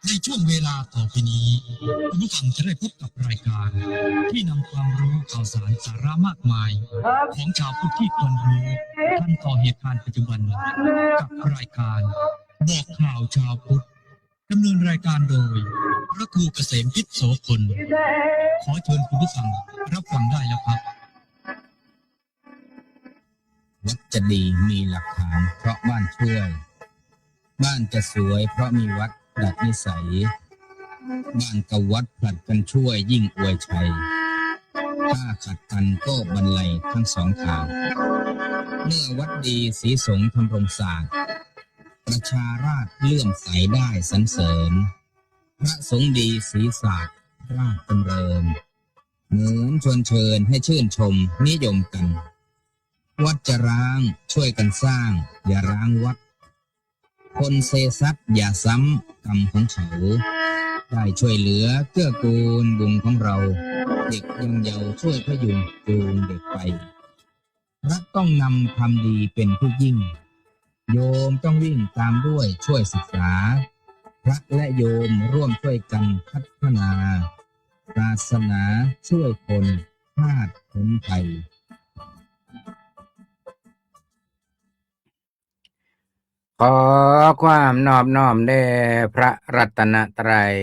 ในช่วงเวลาต่อไปนี้คุณผู้ฟังจะได้พบกับรายการที่นำความรู้ข่าวสารสาระมากมายของชาวพุทธที่ควรรู้ทันต่อเหตุการณ์ปัจจุบันกับรายการบอกข่าวชาวพุทธดำเนินรายการโดยพระครูเกษมพิษโสพลขอเชิญคุณผู้ฟังรับฟังได้แล้วครับวัดจะดีมีหลักฐานเพราะบ้านช่วยบ้านจะสวยเพราะมีวัดดัดนิสัยบ้านกับวัดผลัดกันช่วยยิ่งอวยชัยถ้าขัดกันก็บรรลัยทั้งสองทางเมื่อวัดดีศรีสงฆ์ทำรงศาสตร์ประชาราษฎร์เลื่อมใสได้สรรเสริญพระสงฆ์ดีศรีศาสตร์ราชจำเริญเหมือนชวนเชิญให้ชื่นชมนิยมกันวัดจะร้างช่วยกันสร้างอย่าร้างวัดคนเซซัดอย่าซ้ำกรรมของเขาได้ช่วยเหลือเกื้อกูลบุญของเราเด็กยังเยาว์ช่วยพยุงจูงเด็กไปรัฐต้องนำความดีเป็นผู้ยิ่งโยมต้องวิ่งตามด้วยช่วยศึกษาพระและโยมร่วมช่วยกันพัฒนาศาสนาช่วยคนชาติพ้นภัยขอความนอบน้อมแด่พระรัตนตรัย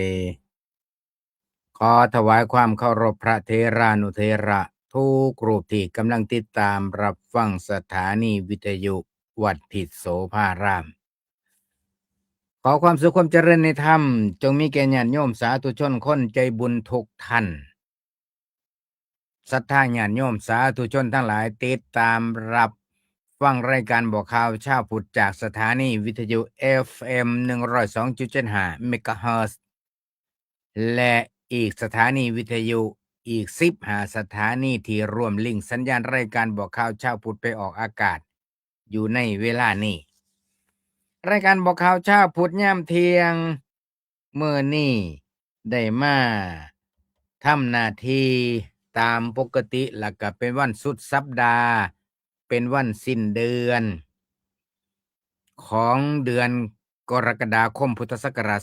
ขอถวายความเคารพพระเถรานุเถระทุกรูปที่กำลังติดตามรับฟังสถานีวิทยุวัดผิดโสภารามขอความสุขความเจริญในธรรมจงมีแก่ญาติโยมสาธุชนคนใจบุญทุกท่านศรัทธาญาติโยมสาธุชนทั้งหลายติดตามรับฟังรายการบอกข่าวชาวพุทธจากสถานีวิทยุ FM 102.75 เมกะเฮิรตซ์และอีกสถานีวิทยุอีก15สถานีที่รวมลิงก์สัญญาณรายการบอกข่าวชาวพุทธไปออกอากาศอยู่ในเวลานี้รายการบอกข่าวชาวพุทธยามเที่ยงเมื่อนี้ได้มาทำหน้าที่ตามปกติแล้วก็เป็นวันสุดสัปดาห์เป็นวันสิ้นเดือนของเดือนกรกฎาคมพุทธศักราช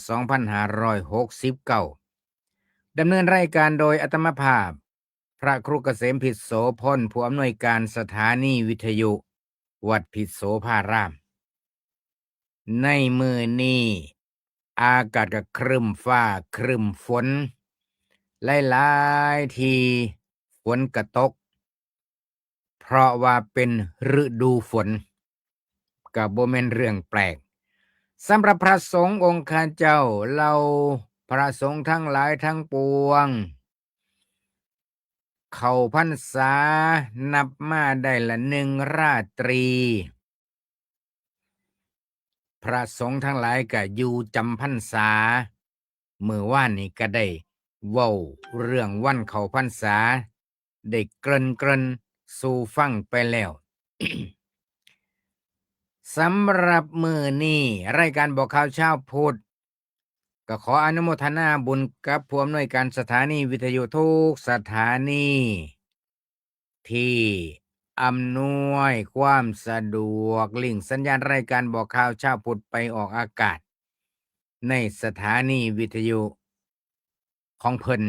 2569ดำเนินรายการโดยอาตมาภาพพระครูเกษมพิษโสพลผู้อำนวยการสถานีวิทยุวัดผิดโสภารามในมื้อนี้อากาศก็ครึ้มฟ้าครึ้มฝนหลายๆทีฝนก็ตกเพราะว่าเป็นฤดูฝนก็บ่แม่นเรื่องแปลกสำหรับพระสงฆ์องค์ข้าเจ้าเราพระสงฆ์ทั้งหลายทั้งปวงเข้าพรรษานับมาได้ละ1ราตรีพระสงฆ์ทั้งหลายก็อยู่จำพรรษามื้อวานนี้ก็ได้เว้าเรื่องวันเข้าพรรษาได้เกริ่นสู่ฟังไปแล้ว สำหรับมื้อนี้รายการบอกข่าวเช้าพุทธก็ขออนุโมทนาบุญกับผู้อำนวยการสถานีวิทยุทุกสถานีที่อำนวยความสะดวกลิงก์สัญญาณรายการบอกข่าวเช้าพุทธไปออกอากาศในสถานีวิทยุของเพิ่น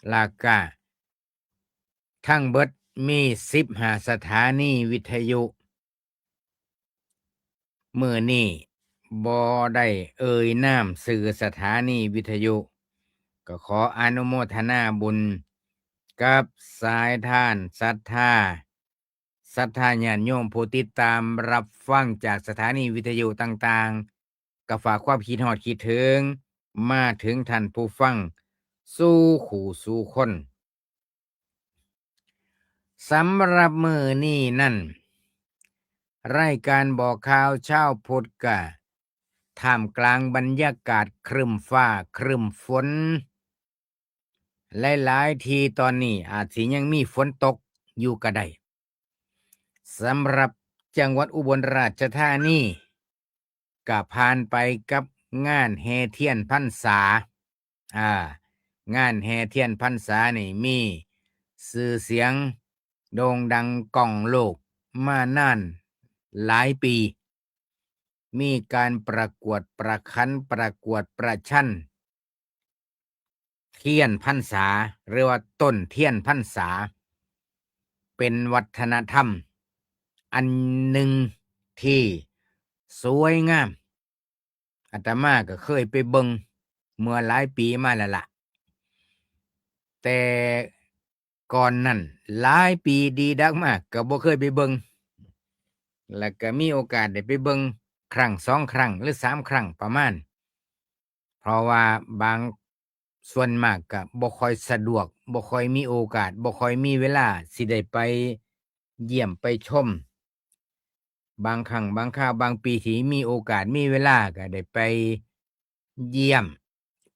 แล้วก็ทั้งเบิดมี15สถานีวิทยุมื้อนี้บ่ได้เอ่ยนามชื่อสถานีวิทยุก็ขออนุโมทนาบุญกับสายทานศรัทธาญาติโยมผู้ติดตามรับฟังจากสถานีวิทยุต่างๆก็ฝากความคิดฮอดคิดถึงมาถึงท่านผู้ฟังสู่ขู่สู่คนสำหรับมื้อนี้นั่นรายการบอกข่าวเช้าพุทธกะท่ามกลางบรรยากาศครึ้มฟ้าครึ้มฝนหลายๆทีตอนนี้อาจสิยังมีฝนตกอยู่ก็ได้สำหรับจังหวัดอุบลราชธานีก็ผ่านไปกับงานแห่เทียนพรรษางานแห่เทียนพรรษานี่มีชื่อเสียงโด่งดังก้องโลกมานาน หลายปี มีการประกวดประคันประกวดประชันเทียนพรรษาหรือว่าต้นเทียนพรรษา เป็นวัฒนธรรม อันหนึ่งที่สวยงามอาตมาก็เคยไปเบิงเมื่อหลายปีมาแล้วล่ะ แต่ก่อนนั้นหลายปีดีดักมากก็บ่เคยไปเบิงแล้วก็มีโอกาสได้ไปเบิงครั้ง2 ครั้งหรือ3 ครั้งประมาณ เพราะว่าบางส่วนมากก็บ่ค่อยสะดวกบ่ค่อยมีโอกาสบ่ค่อยมีเวลาสิได้ไปเยี่ยมไปชม บางครั้งบางคราวบางปีที่มีโอกาสมีเวลาก็ได้ไปเยี่ยม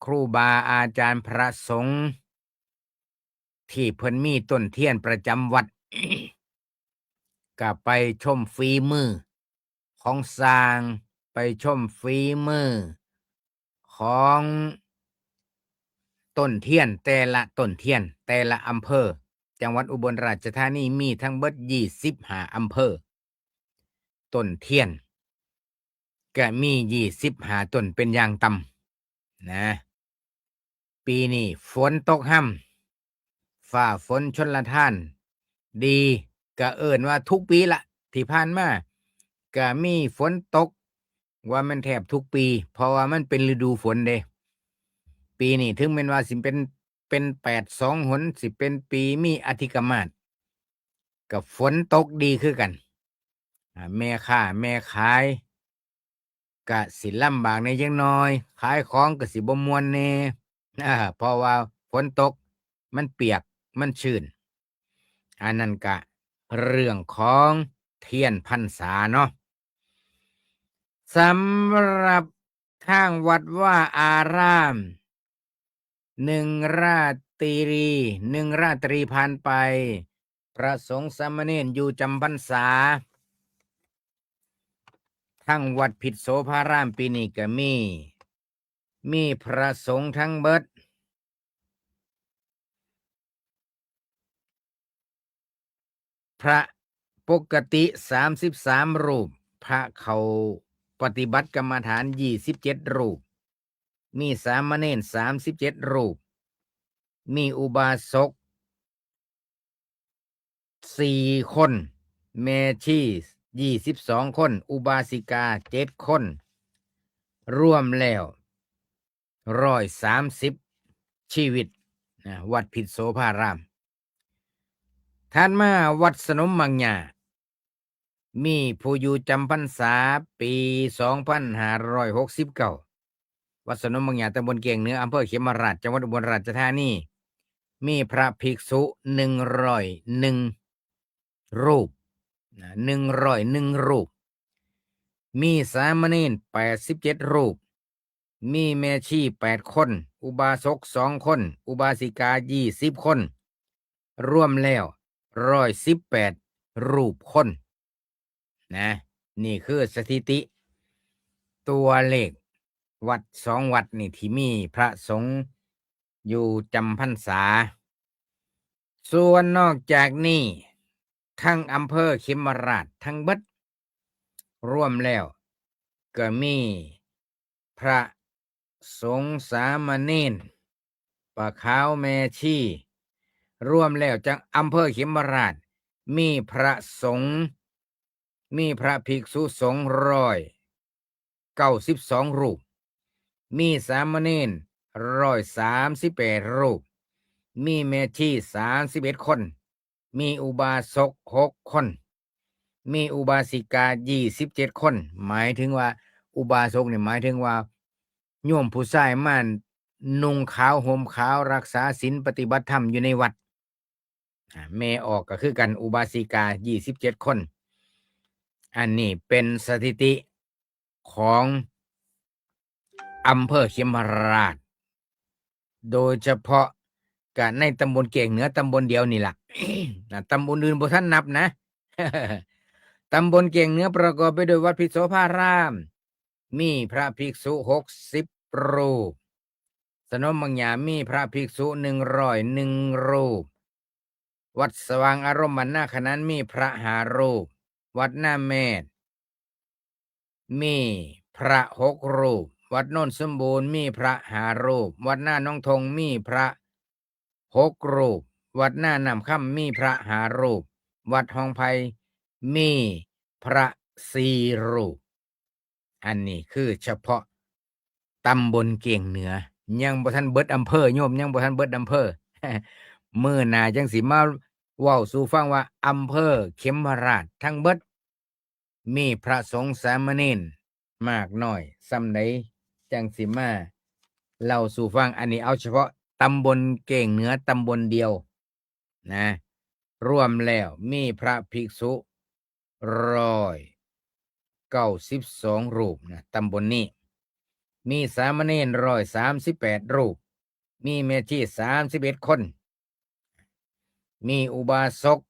ครูบาอาจารย์พระสงฆ์ที่เพิ่นมีต้นเทียนประจำวัด ก็ไปชมฝีมือของสร้างไปชมฝีมือของต้นเทียนแต่ละต้นเทียนแต่ละอำเภอจังหวัดอุบลราชธานีมีทั้งเบิด25 อำเภอต้นเทียนก็มี25 ต้นเป็นอย่างต่ำนะปีนี้ฝนตกห่ำฟ้าฝนชลทาน ดีก็เอิ้นว่าทุกปีละที่ผ่านมาก็มีฝนตกว่ามันแทบทุกปี เพราะว่ามันเป็นฤดูฝนเด้ปีนี้ถึงแม้นว่าสิเป็น8 2 หนสิเป็นปีมีอธิกมาศก็ฝนตกดีคือกันแม่ค้าแม่ขายก็สิลำบากในจังน้อยขายของก็สิบ่ม่วนแน่เพราะว่าฝนตกมันเปียกมันชื้นอันนั้นก็เรื่องของเทียนพรรษาเนาะสำหรับทางวัดว่าอาราม1 ราตรีผ่านไปพระสงฆ์สามเณรอยู่จำพรรษาทั้งวัดผิดโสภารามปีนี้ก็มีพระสงฆ์ทั้งเบิดพระปกติ33 รูปพระเขาปฏิบัติกรรมฐาน27 รูปมีสามเณร37 รูปมีอุบาสก4 คนแม่ชี22 คนอุบาสิกา7 คนรวมแล้ว130 ชีวิตวัดผิดโสภารามท่านมาวัดสนมมังญามีผู้อยู่จำพรรษาปี2569วัดสนมมังญาตำบลเกียงเหนืออำเภอเขมราชจังหวัดอุบลราชธานีมีพระภิกษุ101 รูป101 รูปมีสามเณร87 รูปมีแม่ชี8 คนอุบาสก2 คนอุบาสิกา20 คนรวมแล้ว118 รูปคนนะนี่คือสถิติตัวเลขวัด2 วัดนี่ที่มีพระสงฆ์อยู่จำพรรษาส่วนนอกจากนี้ทั้งอำเภอเขมราชทั้งเบิดรวมแล้วก็มีพระสงฆ์สามเณรปะขาวแม่ชีรวมแล้วจังอำเภอเขมราชมีพระสงฆ์มีพระภิกษุสงฆ์192 รูปมีสามเณร138 รูปมีแม่ชี31 คนมีอุบาสก6 คนมีอุบาสิกา27 คนหมายถึงว่าอุบาสกเนี่ยหมายถึงว่าโยมผู้ชายมันนุ่งขาวห่มขาวรักษาศีลปฏิบัติธรรมอยู่ในวัดแม่ออกก็คือกันอุบาสิกา27 คนอันนี้เป็นสถิติของอำเภอเขมราชโดยเฉพาะก็ในตำบลเกียงเหนือตำบลเดียวนี่ล่ะ ตำบลอื่นบ่ทันนับนะ ตำบลเกียงเหนือประกอบไปด้วยวัดภิกษุโสภารามมีพระภิกษุ60 รูปสนมมังญามีพระภิกษุ101 รูปวัดสว่างอารมณ์บรรณาขนานมีพระ5 รูปวัดหน้าแม่ มีพระ6 รูป วัดโน่นสมบูรณ์มีพระ5 รูป วัดหน้าน้องทงมีพระ6 รูป วัดหน้านำค่ำมีพระ5 รูป วัดห้องไผ่มีพระ4 รูป อันนี้คือเฉพาะตำบลเกียงเหนือยังบ่ทันเบิดอำเภอโยมยังบ่ทันเบิดอำเภอ มื้อหน้าจังสิมาเว้าสู่ฟังว่าอำเภอเข็มราชทั้งเบิดมีพระสงฆ์สามเณรมากน้อยส่ำใดจังสิมาเล่าสู่ฟังอันนี้เอาเฉพาะตำบลเกียงเหนือตำบลเดียวนะรวมแล้วมีพระภิกษุ192 รูปนะตำบลนี้มีสามเณร138 รูป มีแม่ชี31 คน มีอุบาสก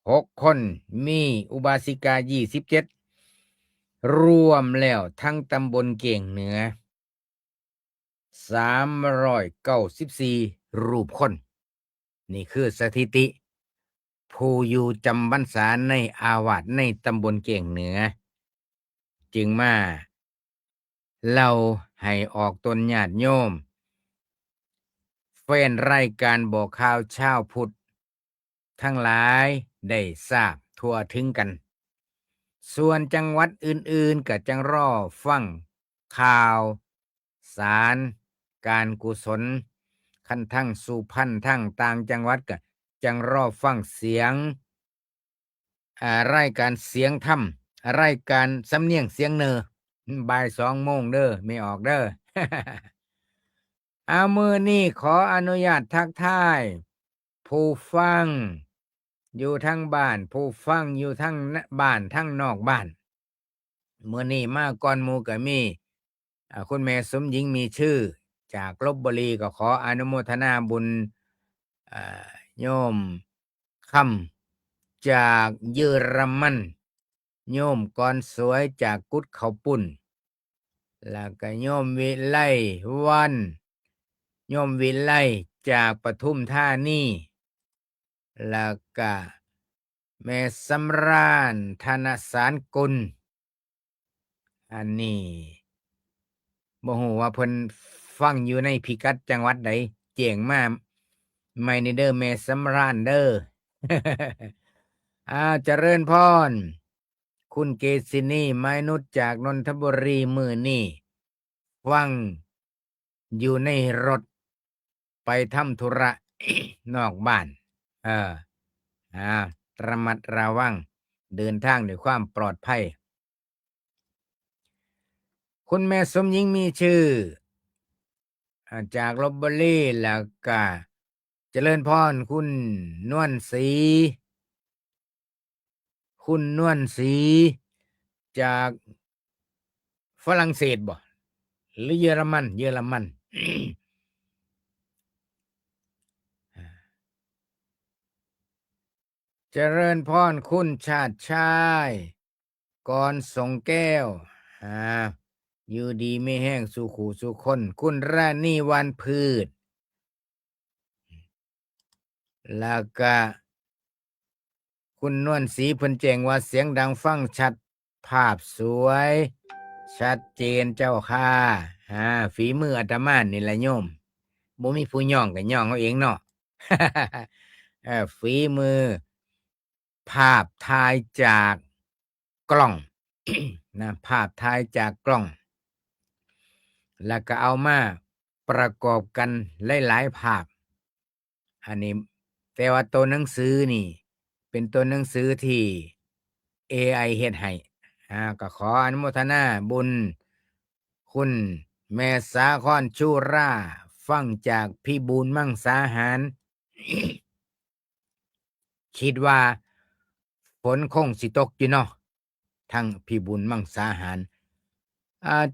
6 คน มีอุบาสิกา27 รวมแล้วทั้งตำบลเกียงเหนือ394 รูปคน นี่คือสถิติ ผู้อยู่จำพรรษาในอาวาสในตำบลเกียงเหนือ จึงมาเล่าให้ออกตนญาติโยมแฟนรายการบอกข่าวชาวพุทธทั้งหลายได้ทราบทั่วถึงกัน ส่วนจังหวัดอื่นๆก็จังรอฟังข่าวสารการกุศลคันทั้งสุพรรณทั้งต่างจังหวัดก็จังรอฟังเสียงรายการเสียงธรรมรายการสำเนียงเสียงเนอบ่าย2 โมงเด้อไม่ออกเด้อ เอามือนี่ขออนุญาตทักทายผู้ฟังอยู่ทั้งบ้านผู้ฟังอยู่ทั้งบ้านทั้งนอกบ้านมื้อนี้มาก่อนหมู่ก็มีคุณแม่สมหญิงมีชื่อจากลพบุรีก็ขออนุโมทนาบุญโยมค่ำจากเยอรมันโยมกรสวยจากกุดเขาปุ่นแล้วก็โยมวิไลวันโยมวิไลจากปทุมธานีแล้วก็แม่สำราญธนสารกุลอันนี้บ่ฮู้ว่าเพิ่นฟังอยู่ในพิกัดจังหวัดใดแจ้งมาใหม่ในเด้อแม่สำราญเด้อ เจริญพรคุณเกษินีไม้นุชจากนนทบุรีมื้อนี้ฟังอยู่ในรถไปทำธุระ นอกบ้านระมัดระวังเดินทางด้วยความปลอดภัยคุณแม่สมหญิงมีชื่อจากลพบุรีแล้วก็เจริญพรคุณนวลศรีจากฝรั่งเศสบ่หรือเยอรมัน เจริญพรคุณชาติชายกรสงแก้วอยู่ดีไม่แห้งสู่ขู่สู่คนคุณราณีวันพืชแล้วก็คุณนวลศรีเพิ่นแจ้งว่าเสียงดังฟังชัดภาพสวยชัดเจนเจ้าค่ะฝีมืออาตมานี่แหละโยมบ่มีผู้ย่องก็ย่องเอาเองเนาะ ฝีมือภาพถ่ายจากกล้อง นะภาพถ่ายจากกล้องแล้วก็เอามาประกอบกันหลายๆภาพอันนี้แต่ว่าตัวหนังสือนี่เป็นตัวหนังสือที่ AI เฮ็ดให้ก็ขออนุโมทนาบุญคุณแม่สาครชูราฟังจากพี่บูลมั่งสาหาร คิดว่าฝนคงสิตกอยู่เนาะทั้งพี่บุญมั่งสาหาร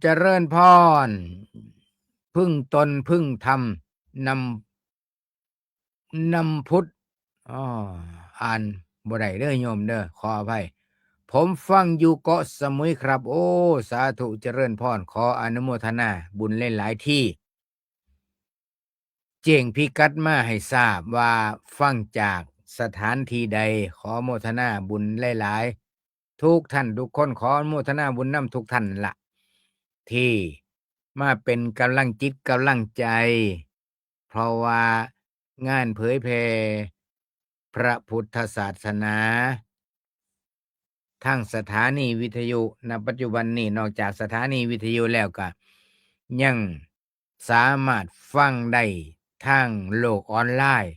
เจริญพรพึ่งตนพึ่งธรรมนำพุทธอ่านบ่ได้เด้อโยมเด้อขออภัยผมฟังอยู่เกาะสมุยครับโอ้สาธุเจริญพรขออนุโมทนาบุญหลายๆที่แจ้งพิกัดมาให้ทราบว่าฟังจากสถานที่ใดขอโมทนาบุญหลายๆ ทุกท่านทุกคนขออนุโมทนาบุญนำทุกท่านละที่มาเป็นกำลังจิตกำลังใจ เพราะว่างานเผยแผ่พระพุทธศาสนาทางสถานีวิทยุณปัจจุบันนี้นอกจากสถานีวิทยุแล้วก็ยังสามารถฟังได้ทางโลกออนไลน์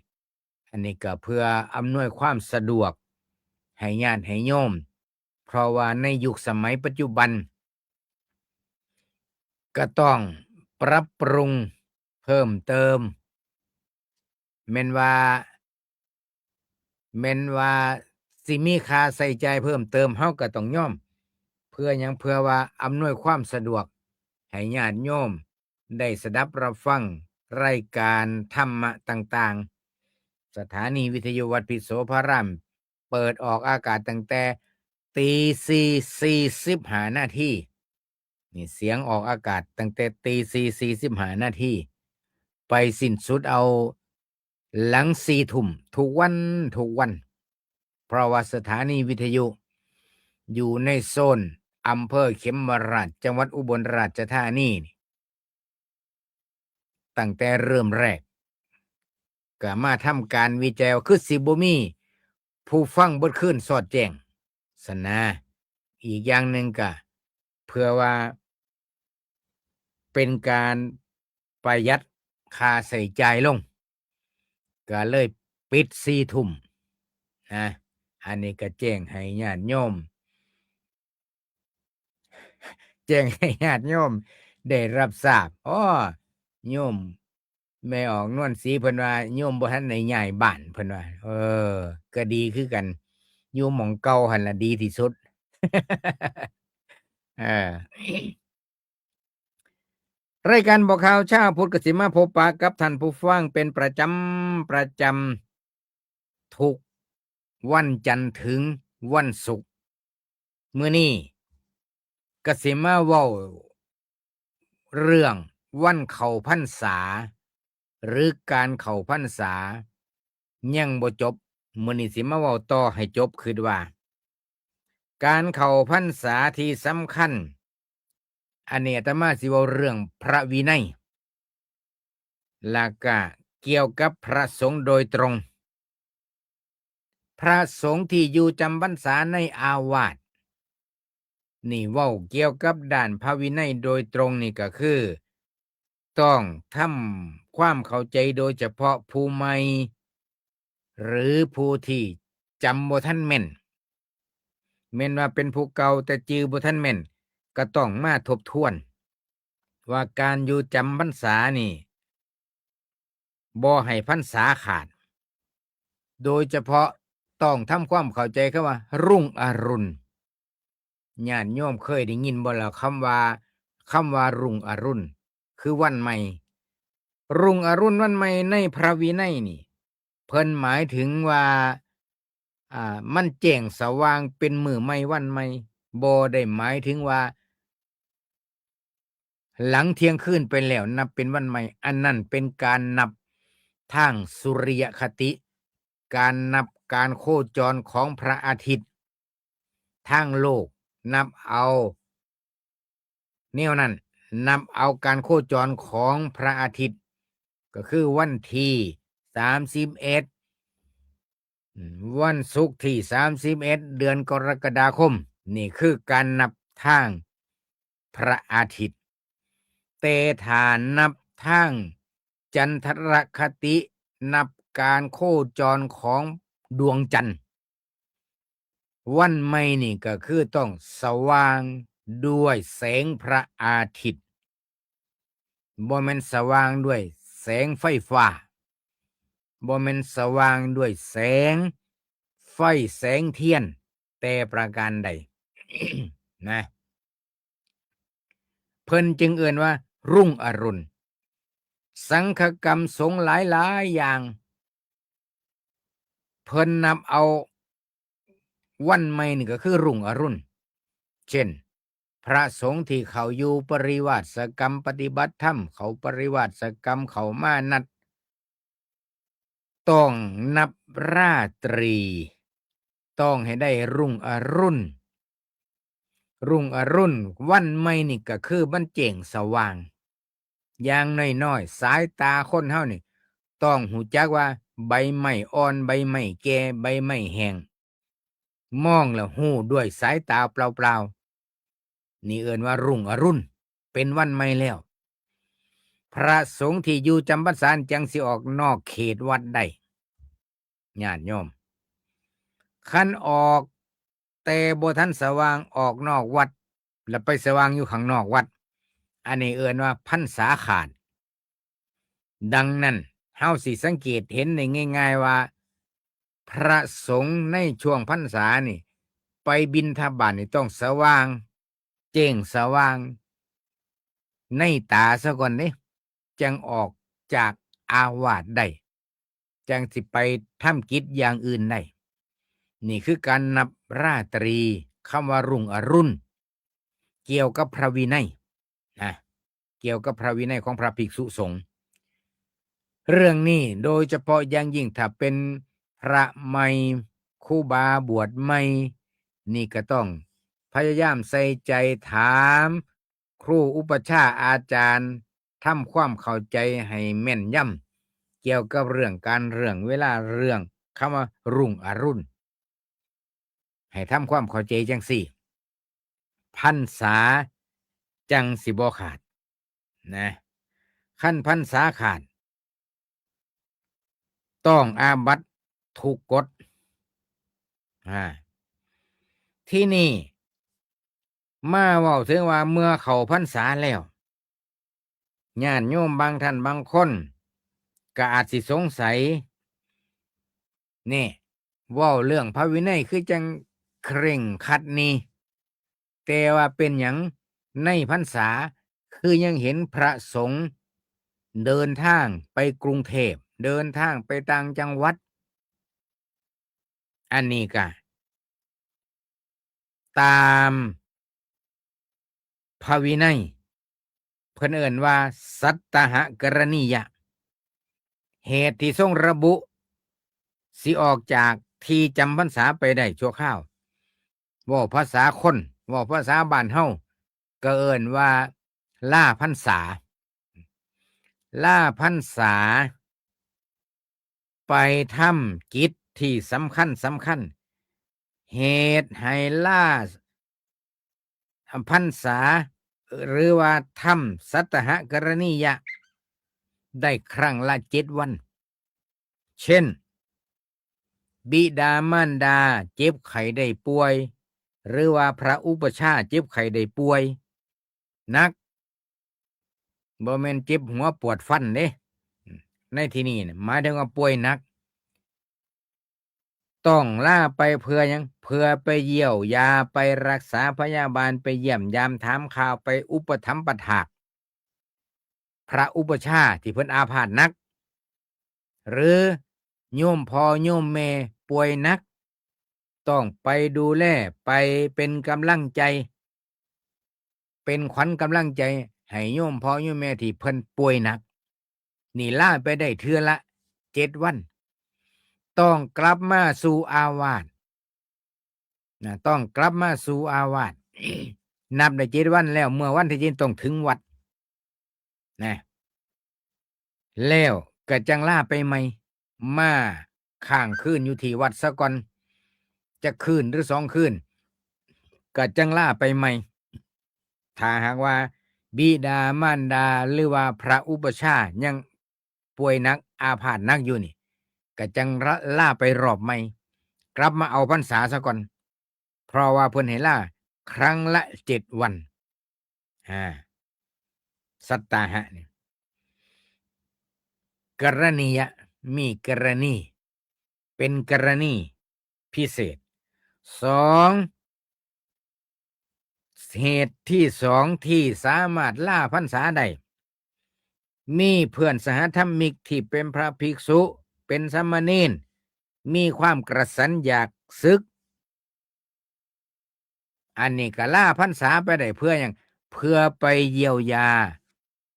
อันนี้ก็เพื่ออำนวยความสะดวกให้ญาติให้โยม เพราะว่าในยุคสมัยปัจจุบัน ก็ต้องปรับปรุงเพิ่มเติมแม่นว่าสิมีค่าใช้จ่ายเพิ่มเติมเฮาก็ต้องยอมเพื่อหยังเพื่อว่าอำนวยความสะดวกให้ญาติโยมได้สดับรับฟังรายการธรรมะต่างๆสถานีวิทยุวัดพิโสพารามเปิดออกอากาศตั้งแต่ตี4:45 นาทีนี่เสียงออกอากาศตั้งแต่ตี4:45 นาทีไปสิ้นสุดเอาหลัง4 ทุ่มทุกวันเพราะว่าสถานีวิทยุอยู่ในโซนอำเภอเขมราชจังหวัดอุบลราชธานีตั้งแต่เริ่มแรกก็มาทำการวิจัยคือสิบ่มีผู้ฟังเบิดคืนสอดแจ้งสนะอีกอย่างหนึ่งก็เพื่อว่าเป็นการประหยัดค่าใช้จ่ายลงก็เลยปิด4 ทุ่มนะอันนี้ก็แจ้งให้ญาติโยมได้รับทราบโยมแม่ออกนวลศรีเพิ่นว่าโยมบ่ทันได้ย้ายบ้านเพิ่นว่าก็ดีคือกันอยู่หม้องเก่าหั่นล่ะดีที่สุด เออ รายการบอกข่าวเช้าพุทธกสิมาพบปะกับท่านผู้ฟังเป็นประจำทุกวันจันทร์ถึงวันศุกร์มื้อนี้กสิมาเว้าเรื่องวันเข้าพรรษาหรือการเข้าพรรษายังบ่จบมื้อนี้สิมาเว้าต่อให้จบคือว่าการเข้าพรรษาที่สำคัญอันนี้อาตมาสิเว้าเรื่องพระวินัยแล้วก็เกี่ยวกับพระสงฆ์โดยตรงพระสงฆ์ที่อยู่จำพรรษาในอาวาสนี่เว้าเกี่ยวกับด้านพระวินัยโดยตรงนี่ก็คือต้องทำความเข้าใจโดยเฉพาะผู้ใหม่หรือผู้ที่จำบ่ทันแม่นว่าเป็นผู้เก่าแต่จือบ่ทันแม่นก็ต้องมาทบทวนว่าการอยู่จำพรรษานี่บ่ให้พรรษาขาดโดยเฉพาะต้องทำความเข้าใจคำว่ารุ่งอรุณญาติโยมเคยได้ยินบ่ล่ะคำว่ารุ่งอรุณคือวันใหม่รุ่งอรุณวันใหม่ในพระวินัยนี่เพิ่นหมายถึงว่ามันแจ้งสว่างเป็นมื้อใหม่วันใหม่บ่ได้หมายถึงว่าหลังเที่ยงคืนไปแล้วนับเป็นวันใหม่อันนั้นเป็นการนับทางสุริยคติการนับการโคจรของพระอาทิตย์ทางโลกนับเอาแนวนั้นนับเอาการโคจรของพระอาทิตย์ก็คือวันที่31วันศุกร์ที่31เดือนกรกฎาคมนี่คือการนับทางพระอาทิตย์แต่ถ้านับทางจันทรคตินับการโคจรของดวงจันทร์วันใหม่นี่ก็คือต้องสว่างด้วยแสงพระอาทิตย์บ่แม่นสว่างด้วยแสงไฟฟ้าบ่แม่นสว่างด้วยแสงไฟแสงเทียนแต่ประการใด นะเพิ่นจึงเอ่ยว่ารุ่งอรุณสังฆกรรมสงฆ์หลายๆอย่างเพิ่นนำเอาวันใหม่นี่ก็คือรุ่งอรุณเช่นพระสงฆ์ที่เขาอยู่ปริวาสกรรมปฏิบัติธรรมเขาปริวาสกรรมเขามานัดต้องนับราตรีต้องให้ได้รุ่งอรุณ รุ่งอรุณวันใหม่นี่ก็คือมันแจ้งสว่าง อย่างน้อยๆสายตาคนเฮานี่ต้องหูจักว่าใบไม้อ่อนใบไม้แก่ใบไม้แห้งมองแล้วหูด้วยสายตาเปล่าๆนี่เอิ้นว่ารุ่งอรุณเป็นวันใหม่แล้ว พระสงฆ์ที่อยู่จำพรรษาจังสิออกนอกเขตวัดได้ญาติโยมคันออกแต่บ่ทันสว่างออกนอกวัดแล้วไปสว่างอยู่ข้างนอกวัดอันนี้เอิ้นว่าพรรษาขาดดังนั้นเฮาสิสังเกตเห็นได้ง่ายๆว่าพระสงฆ์ในช่วงพรรษานี่ไปบิณฑบาตนี่ต้องสว่างแจ้งสว่างในตาซะก่อนเด้จังออกจากอาวาสได้จังสิไปทำกิจอย่างอื่นได้นี่คือการนับราตรีคำว่ารุ่งอรุณเกี่ยวกับพระวินัยนะเกี่ยวกับพระวินัยของพระภิกษุสงฆ์เรื่องนี้โดยเฉพาะอย่างยิ่งถ้าเป็นพระใหม่ครูบาบวชใหม่นี่ก็ต้องพยายามใส่ใจถามครูอุปชฌาย์อาจารย์ทำความเข้าใจให้แม่นยำเกี่ยวกับเรื่องการเรื่องเวลาเรื่องคำว่ารุ่งอรุณให้ทำความเข้าใจจังสี่พรรษาจังสิบ่ขาดนะขั้นพรรษาขาดต้องอาบัติทุกกฎที่นี่มาเว้าถึงว่าเมื่อเข้าพรรษาแล้วญาติโยมบางท่านบางคนก็อาจสิสงสัยนี่เว้าเรื่องพระวินัยคือจังเคร่งครัดนี่แต่ว่าเป็นหยังในพรรษาคือยังเห็นพระสงฆ์เดินทางไปกรุงเทพเดินทางไปต่างจังหวัดอันนี้ก็ตามพระวินัยเพิ่นเอิ้นว่าสัตตหกรณียะเหตุที่ทรงระบุสิออกจากที่จำพรรษาไปได้ชั่วคราวเว้าภาษาคนเว้าภาษาบ้านเฮาก็เอิ้นว่าลาพรรษาลาพรรษาไปทำกิจที่สำคัญเหตุให้ล่าพรรษาหรือว่าทำสัตตหกรณียะได้ครั้งละ7 วันเช่นบิดามารดาเจ็บไข้ได้ป่วยหรือว่าพระอุปชฌาย์เจ็บไข้ได้ป่วยนักบ่แม่นเจ็บหัวปวดฟันเด้ในที่นี้หมายถึงว่าป่วยหนักต้องลาไปเพื่อหยังเพื่อไปเยี่ยวยาไปรักษาพยาบาลไปเยี่ยมยามถามข่าวไปอุปถัมภ์ประถากพระอุปชฌาย์ที่เพิ่นอาพาธหนักหรือโยมพ่อโยมแม่ป่วยหนักต้องไปดูแลไปเป็นกำลังใจเป็นขวัญกำลังใจให้โยมพ่อโยมแม่ที่เพิ่นป่วยหนักนี่ลาไปได้เทื่อละ7 วันต้องกลับมาสู่อาวาสต้องกลับมาสู่อาวาส นับได้7 วันแล้วเมื่อวันที่7ต้องถึงวัดนะแล้วก็จังลาไปใหม่มาค้างคืนอยู่ที่วัดซะก่อนจะคืนหรือ2 คืนก็จังลาไปใหม่ถ้าหากว่าบิดามารดาหรือว่าพระอุปชฌาย์ยังป่วยหนักอาพาธหนักอยู่นี่ก็จังลาไปรอบใหม่กลับมาเอาพรรษาซะก่อนเพราะว่าเพิ่นให้ลาครั้งละ7 วันสัตตหะนี่กรณียะมีกรณีเป็นกรณีพิเศษ2เหตุที่2ที่สามารถลาพรรษาได้มีเพื่อนสหธรรมิกที่เป็นพระภิกษุเป็นสามเณรมีความกระสันอยากศึกอันนี้ก็ลาพรรษาไปได้เพื่อหยังเพื่อไปเยียวยา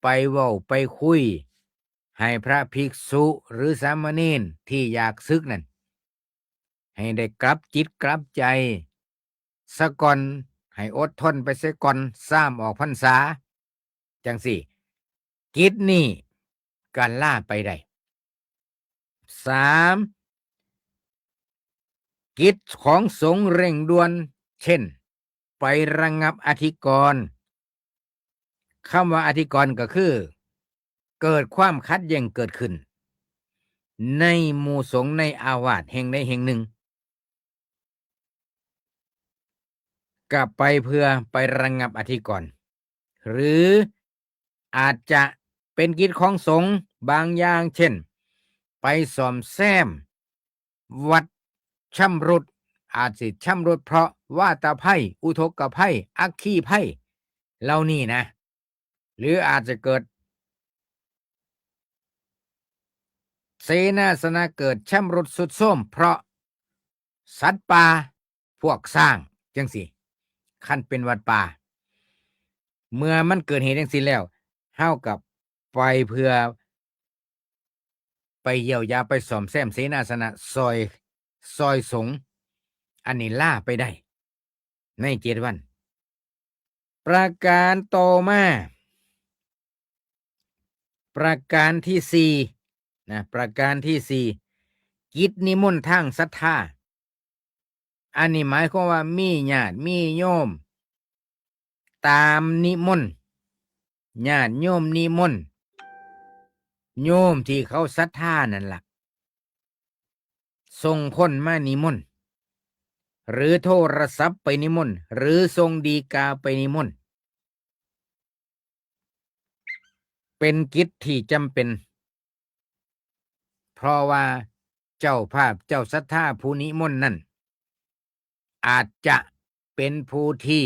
ไปเว้าไปคุยให้พระภิกษุหรือสามเณรที่อยากศึกนั่นให้ได้กลับจิตกลับใจสะก่อน ให้อดทนไปเสียก่อนซ้ำออกพรรษาจังสี่กิจนี่การล่าไปได้สามกิจของสงฆ์เร่งด่วน เช่น ไประงับอธิกรณ์คำว่าอธิกรณ์ก็คือ เกิดความขัดแย้งเกิดขึ้น ในหมู่สงฆ์ในอาวาสแห่งใดแห่งหนึ่งกลับไปเพื่อไประงับอธิกรณ์หรืออาจจะเป็นกิจของสงฆ์บางอย่างเช่น ไปซ่อมแซมวัดชำรุดอาจสิชำรุดเพราะว่าตภัยอุทกภัยอัคคีภัยเหล่านี้นะ หรืออาจจะเกิดเสนาสนะเกิดชำรุดสุดโทรมเพราะสัตว์ป่าพวกสร้างจังสิคันเป็นวัดป่าเมื่อมันเกิดเหตุจังสิแล้วเฮากับไปเพื่อไปเยียวยาไปซ่อมแซมเสนาสนะซอยสงฆ์อันนี้ล่าไปได้ใน7 วันประการต่อมาประการที่สี่นะประการที่สี่กิจนิมนต์ทางศรัทธาอันนี้หมายความว่ามีญาติมีโยมตามนิมนต์ญาติโยมนิมนต์โยมที่เขาศรัทธานั่นล่ะส่งคนมานิมนต์หรือโทรศัพท์ไปนิมนต์หรือส่งดีกาไปนิมนต์เป็นกิจที่จำเป็น เพราะว่าเจ้าภาพเจ้าศรัทธาผู้นิมนต์นั่นอาจจะเป็นผู้ที่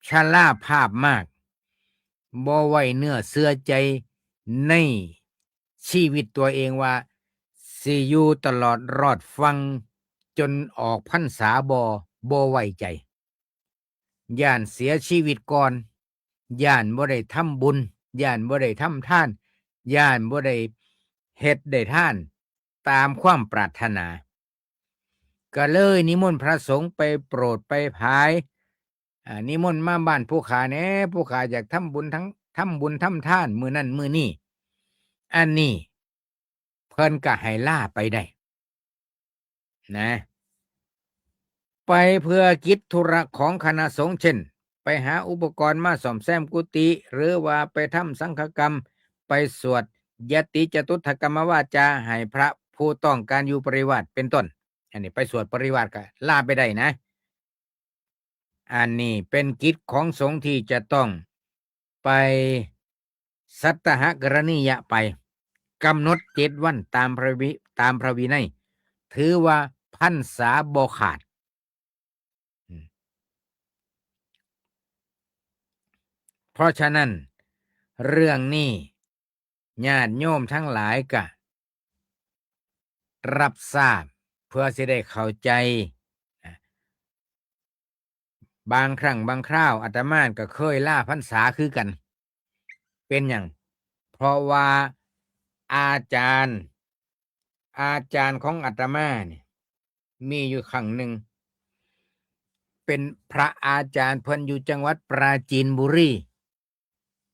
ชราภาพมากบ่ไว้เนื้อเชื่อใจในชีวิตตัวเองว่าสิอยู่ตลอดรอดฟังจนออกพรรษาบ่ไว้ใจย่านเสียชีวิตก่อนย่านบ่ได้ทำบุญย่านบ่ได้ทำทานย่านบ่ได้เฮ็ดได้ทานตามความปรารถนาก็เลยนิมนต์พระสงฆ์ไปโปรดไปภายนิมนต์มาบ้านผู้ขาแหน่ผู้ขาอยากทำบุญทำทานมื้อนั้นมื้อนี้อันนี้เพิ่นก็ให้ลาไปได้นะไปเพื่อกิจธุระของคณะสงฆ์เช่นไปหาอุปกรณ์มาซ่อมแซมกุฏิหรือว่าไปทำสังฆกรรมไปสวดยติจตุถกรรมวาจาให้พระผู้ต้องการอยู่ปริวาสเป็นต้นอันนี้ไปสวดปริวาสก็ลาไปได้นะอันนี้เป็นกิจของสงฆ์ที่จะต้องไปสัตตหกรณียะไปกำหนด7 วันตามพระวินัยถือว่าพรรษาบ่ขาดเพราะฉะนั้นเรื่องนี้ญาติโยมทั้งหลายก็รับทราบเพื่อสิได้เข้าใจบางครั้งบางคราวอาตมาก็เคยล่าพรรษาคือกันเป็นอย่างเพราะว่าอาจารย์ของอาตมาเนี่ยมีอยู่ครั้งหนึ่งเป็นพระอาจารย์เพิ่นอยู่จังหวัดปราจีนบุรี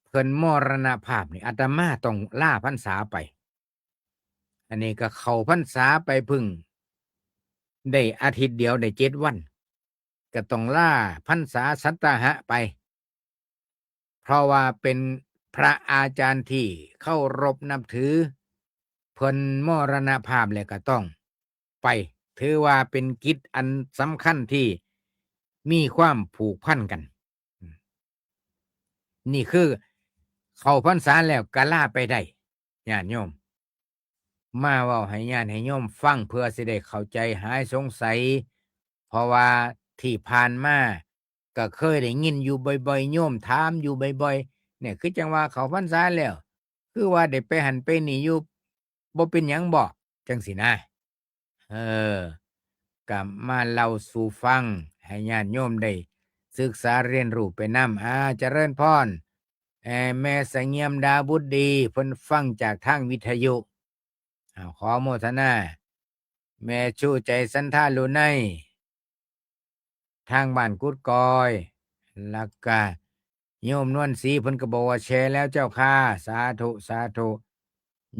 เพิ่นมรณภาพนี่อาตมาต้องล่าพรรษาไปอันนี้ก็เข้าพรรษาไปพึ่งได้อาทิตย์เดียวได้7 วันก็ต้องล่าพรรษาสัตตหะไปเพราะว่าเป็นพระอาจารย์ที่เคารพนับถือเพิ่นมรณภาพแล้วก็ต้องไปถือว่าเป็นกิจอันสำคัญที่มีความผูกพันกันนี่คือเข้าพรรษาแล้วก็ลาไปได้ญาติโยมมาเว้าให้ญาติให้โยมฟังเพื่อสิได้เข้าใจหายสงสัยเพราะว่าที่ผ่านมาก็เคยได้ยินอยู่บ่อยๆโยมถามอยู่บ่อยๆเนี่ยคือจังว่าเข้าพรรษาแล้วคือว่าได้ไปหันไปนี่อยู่บ่เป็นหยังบ่จังสินะก็มาเล่าสู่ฟังให้ญาติโยมได้ศึกษาเรียนรู้ไปนำเจริญพรแม่เสงี่ยมดาบุตรดีเพิ่นฟังจากทางวิทยุขอโมทนา แม่ชูใจสันทาลุในทางบ้านกุดกอยแล้วก็โยมนวลศรีเพิ่นก็บอกว่าแชร์แล้วเจ้าค่ะสาธุสาธุ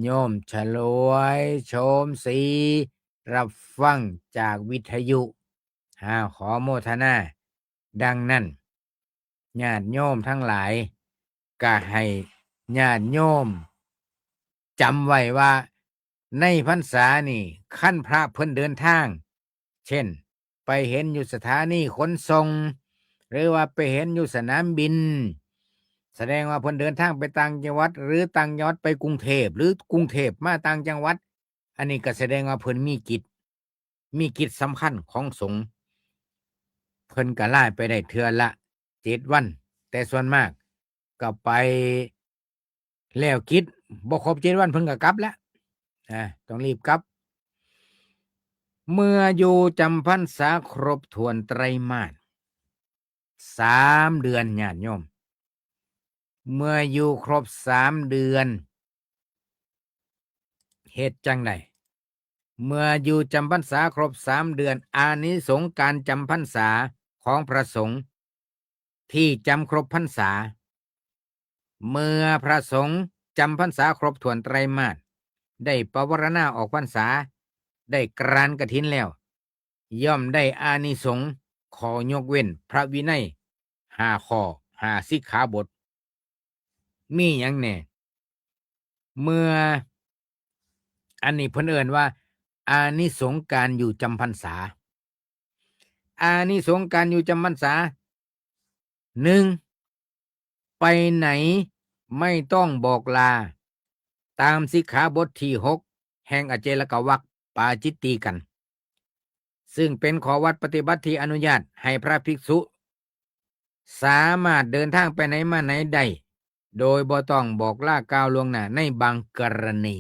โยมฉลวยโฉมศรีรับฟังจากวิทยุขอโมทนาดังนั้นญาติโยมทั้งหลายก็ให้ญาติโยมจำไว้ว่าในพรรษานี่ขั้นพระเพิ่นเดินทางเช่นไปเห็นอยู่สถานีขนส่งหรือว่าไปเห็นอยู่สนามบินแสดงว่าเพิ่นเดินทางไปต่างจังหวัดหรือต่างจังหวัดไปกรุงเทพหรือกรุงเทพมาต่างจังหวัดอันนี้ก็แสดงว่าเพิ่นมีกิจสำคัญของสงฆ์เพิ่นก็ล่ายไปได้เทื่อละ7 วันแต่ส่วนมากก็ไปแล้วกิจบ่ครบ7 วันเพิ่นก็กลับแล้วต้องรีบกลับเมื่ออยู่จำพรรษาครบถ้วนไตรมาส3 เดือนญาติโยมเมื่ออยู่ครบ3 เดือนเหตุจังใดเมื่ออยู่จำพรรษาครบ3 เดือนอานิสงส์การจำพรรษาของพระสงฆ์ที่จำครบพรรษาเมื่อพระสงฆ์จำพรรษาครบถ้วนไตรมาสได้ปวารณาออกพรรษาได้กรานกฐินแล้วย่อมได้อานิสงส์ขอยกเว้นพระวินัย5 ข้อ5 สิกขาบทมีหยังแน่เมื่ออันนี้เพิ่นเอิ้นว่าอานิสงส์การอยู่จำพรรษาอานิสงส์การอยู่จำพรรษา1ไปไหนไม่ต้องบอกลาตามสิกขาบทที่6แห่งอเจลกวรรคปาจิตตีกันซึ่งเป็นข้อวัดปฏิบัติที่อนุญาตให้พระภิกษุสามารถเดินทางไปไหนมาไหนได้โดยบ่ต้องบอกลากล่าวล่วงหน้าในบางกรณี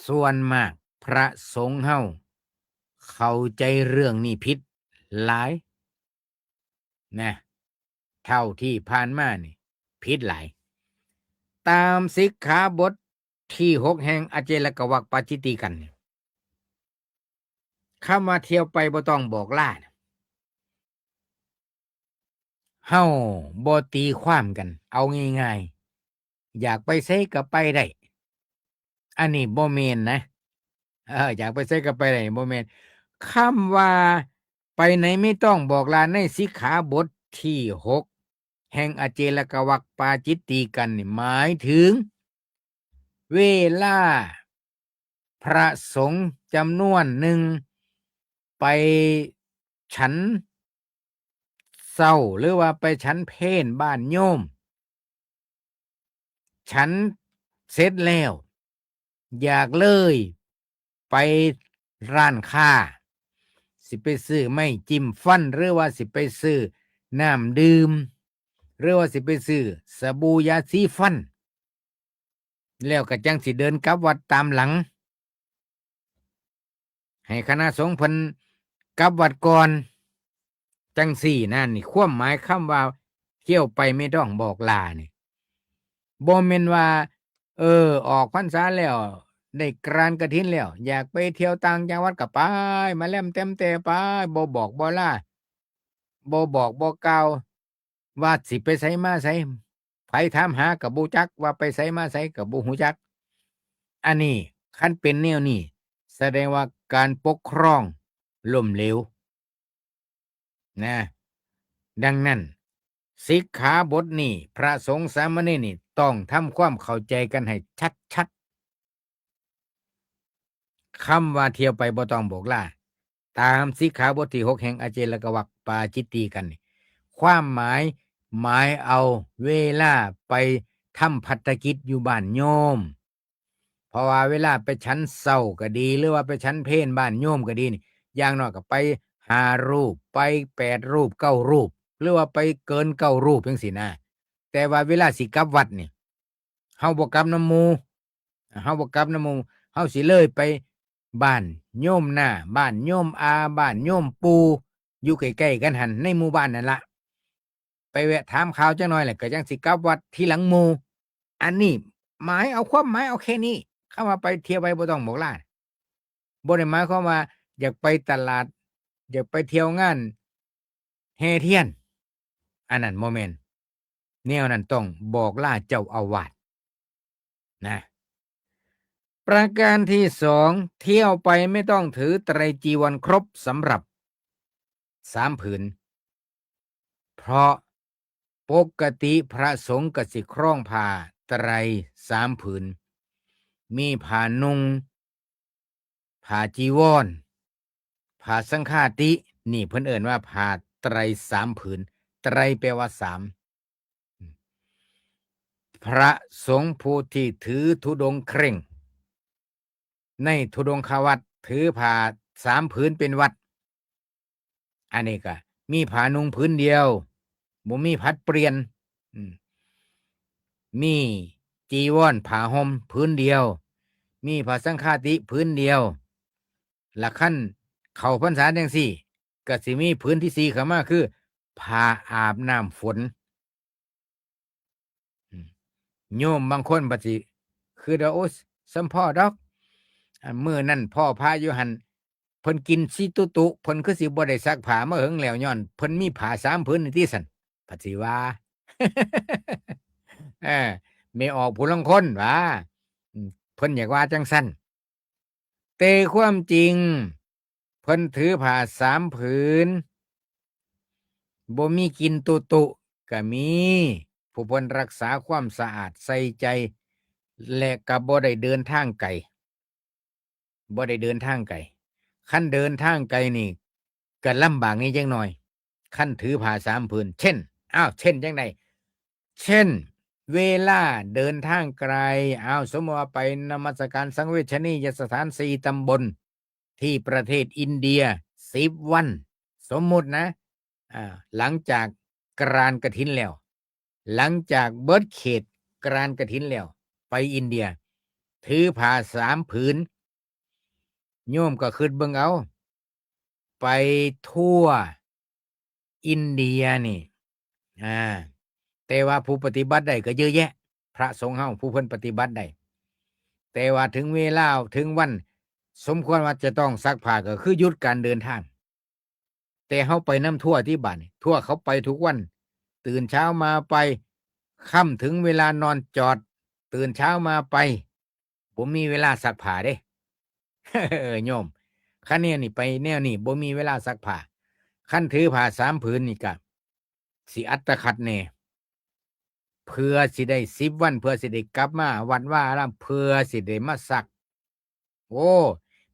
ส่วนมากพระสงฆ์เฮาเข้าใจเรื่องนี้ผิดหลายนะเท่าที่ผ่านมานี่ผิดหลายตามสิกขาบทที่6แห่งอเจลกวรรคปาจิตตีกันคำว่าเที่ยวไปบ่ต้องบอกลาเฮาบ่ตีความกันเอาง่ายๆอยากไปไสก็ไปได้อันนี้บ่แม่นนะอยากไปไสก็ไปได้บ่แม่นคำว่าไปไหนไม่ต้องบอกลาในสิกขาบทที่6แห่งอเจลกวรรคปาจิตตีกันนี่หมายถึงเวลาพระสงฆ์จำนวนหนึ่งไปฉันเศร้าหรือว่าไปฉันเพลบ้านโยมฉันเสร็จแล้วอยากเลยไปร้านค้าสิไปซื้อไม่จิ้มฟันหรือว่าสิไปซื้อน้ำดื่มหรือว่าสิไปซื้อสบู่ยาสีฟันแล้วก็จังสิเดินกลับวัดตามหลังให้คณะสงฆ์เพิ่นกลับวัดก่อนจังสี่นั่นนี่ความหมายคำว่าเที่ยวไปไม่ต้องบอกลานี่บ่แม่นว่าออกพรรษาแล้วได้กรานกฐินแล้วอยากไปเที่ยวต่างจังหวัดก็ไปมาแล่มเต็มแต่ไปบ่บอกบ่ลาบ่บอกบ่กล่าวว่าสิไปไสมาไสไผถามหาก็บ่จักว่าไปไสมาไสก็บ่ฮู้จักอันนี้คันเป็นแนวนี้แสดงว่าการปกครองล้มเหลวนะดังนั้นสิกขาบทนี้พระสงฆ์สามเณรนี่ต้องทำความเข้าใจกันให้ชัดๆคำว่าเที่ยวไปบ่ต้องบอกลาตามสิกขาบทที่6แห่งอเจลกวรรคปาจิตตีกันนี่ความหมายเอาเวลาไปทำภัตกิจอยู่บ้านโยมเพราะว่าเวลาไปชั้นเศร้าก็ดีหรือว่าไปชั้นเพลบ้านโยมก็ดีนี่อย่างน้อยก็ไป5 รูปไป8 รูป9 รูปหรือว่าไปเกิน9 รูปจังซี่นะแต่ว่าเวลาสิกลับวัดนี่เฮาบ่กลับนำหมู่เฮาบ่กลับนำหมู่เฮาสิเลยไปบ้านโยมหน้าบ้านโยมอาบ้านโยมปู่อยู่ใกล้ๆกันหั่นในหมู่บ้านนั่นล่ะไปแวะถามข่าวจักหน่อยแหละก็จังสิกลับวัดทีหลังหมู่อันนี้ความหมายเอาแค่นี้คำว่าไปเที่ยวไปบ่ต้องบอกลา บ่ได้หมายความว่าอยากไปตลาดอยากไปเที่ยวงานแห่เทียนอันนั้นบ่แม่นแนวนั้นต้องบอกลาเจ้าอาวาสนะประการที่2เที่ยวไปไม่ต้องถือไตรจีวรครบสำหรับ3ผืนเพราะปกติพระสงฆ์ก็สิครองผ้าไตร3ผืนมีผ้านุ่งผ้าจีวรผ้าสังฆาตินี่เพิ่นเอิ้นว่าผ้าไตร3ผืนไตรแปลว่า3พระสงฆ์ผู้ที่ถือธุดงค์เคร่งในธุดงควัตรถือผ้า3ผืนเป็นวัดอันนี้ก็มีผ้านุ่งผืนเดียวบ่มีผัดเปลี่ยนมีจีวรผ้าห่มผืนเดียวมีผ้าสังฆาติผืนเดียวละคันเข้าพรรษาจังซี่ก็สิมีผืนที่4เข้ามาคือผ้าอาบน้ำฝนโยมบางคนบัดสิคือโอ้สัมพ่อดอกมื้อนั้นพ่อพาอยู่หั่นเพิ่นกินสิตุตุเพิ่นคือสิบ่ได้ซักผ้ามาเหิงแล้วย้อนเพิ่นมีผ้า3ผืนนี่ติซั่นปัดสิว่า เออไม่ออกผู้ลางคนว่าเพิ่นอยากว่าจังซั่นแต่ความจริงเพิ่นถือผ้า3ผืนบ่มีกินตุตุก็มีผู้เพิ่นรักษาความสะอาดใส่ใจและก็บ่ได้เดินทางไกลคันเดินทางไกลนี่ก็ลำบากนิดจังหน่อยคันถือผ้า3ผืนเช่นเช่นจังได๋เช่นเวลาเดินทางไกลสมมุติว่าไปนมัสการสังเวชนียสถาน4ตำบลที่ประเทศอินเดีย10วันสมมุตินะหลังจากกรานกฐินแล้วหลังจากเบิดเขตกรานกฐินแล้วไปอินเดียถือผ้า3ผืนโยมก็คิดเบิ่งเอาไปทั่วอินเดียนี่แต่ว่าผู้ปฏิบัติได้ก็เยอะแยะพระสงฆ์เฮาผู้เพิ่นปฏิบัติได้แต่ว่าถึงเวลาถึงวันสมควรว่าจะต้องซักผ้าก็คือหยุดการเดินทางแต่เฮาไปน้ำทั่วที่บ้านทั่วเขาไปทุกวันตื่นเช้ามาไปค่ำถึงเวลานอนจอดตื่นเช้ามาไปผมมีเวลาซักผ้าเด้ โยมคันนี้นี่ไปแนวนี่บ่มีเวลาซักผ้าคันถือผ้า3ผืนนี่ก็สิอัตคัดแน่เพื่อสิได้10วันเพื่อสิได้กลับมาวัดว่าอารามเพื่อสิได้มาซักโอ้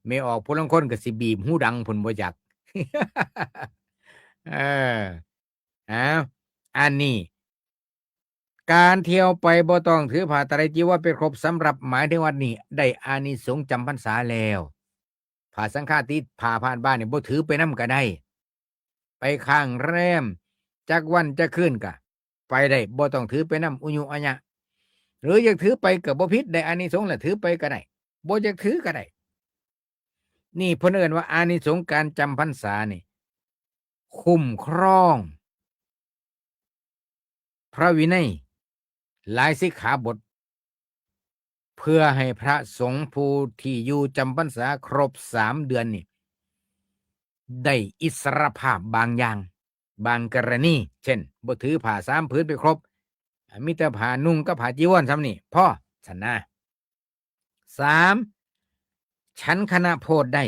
ไม่ออกผู้ลางคนก็สิบีบหูดังพุ่นบ่จัก เอออันนี้การเที่ยวไปบ่ต้องถือผ้าไตรจีวรเป็นครบสำหรับหมายถึงว่านี่ได้อานิสงส์จำพรรษาแล้วผ้าสังฆาติผ้าผ่านบ้านนี่บ่ถือไปนำก็ได้ไปข้างแรมจักวันจะขึ้นก็ไปได้บ่ต้องถือไปนำอุยุอัญญะหรืออยากถือไปก็บ่ผิดได้อานิสงส์แหละถือไปก็ได้บ่อยากถือก็ได้นี่เพิ่นเอิ้นว่าอานิสงส์การจำพรรษานี่คุ้มครองพระวินัยหลายสิกขาบทเพื่อให้พระสงฆ์ผู้ที่อยู่จำพรรษาครบ3เดือนนี่ได้อิสรภาพบางอย่างบางกรณีเช่นบ่ถือผ้า3ผืนไปครบมีแต่ผ้านุ่งกับผ้าจีวรซ้ำนี่พ่อฉันนะ3ฉันคณะโพธิได้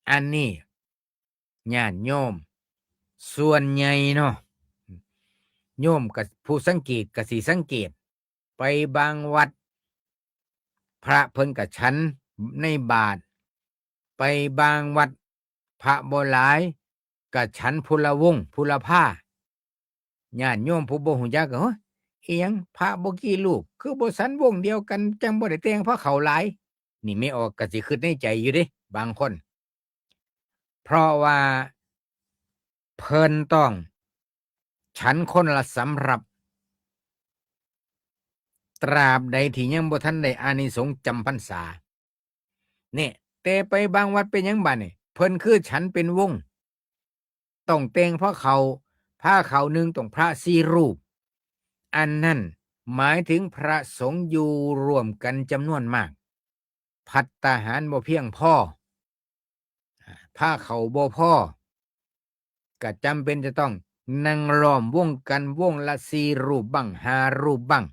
อันนี้ญาติโยมส่วนใหญ่เนาะโยมกับผู้สังเกตกับสิสังเกตไปบางวัดพระเพิ่นกับฉันในบาทไปบางวัดพระบ่หลายกับฉันพุละวงพุละผ้าญาติโยมผู้บ่ฮู้จักก็อีหยังพระบ่กี่รูปคือบ่สันวงเดียวกันจังบ่ได้แต่งเพราะเขาหลายนี่ไม่ออกก็สิคิดในใจอยู่เด้บางคนเพราะว่าเพิ่นต้องฉันคนละสำหรับตราบใดที่ยังบ่ทันได้อานิสงส์จำพรรษาเนี่ยแต่ไปบางวัดเป็นหยังบัดนี่เพิ่นคือฉันเป็นวงต้องแต่งเพราะเขาผ้าเขาหนึ่งต้องพระ4รูปอันนั้นหมายถึงพระสงฆ์อยู่ร่วมกันจำนวนมากภัตตาหารบ่เพียงพอ ผ้าเขาบ่พอก็จำเป็นจะต้องนั่งล้อมวงกันวงละ4 รูปบ้าง5 รูปบ้าง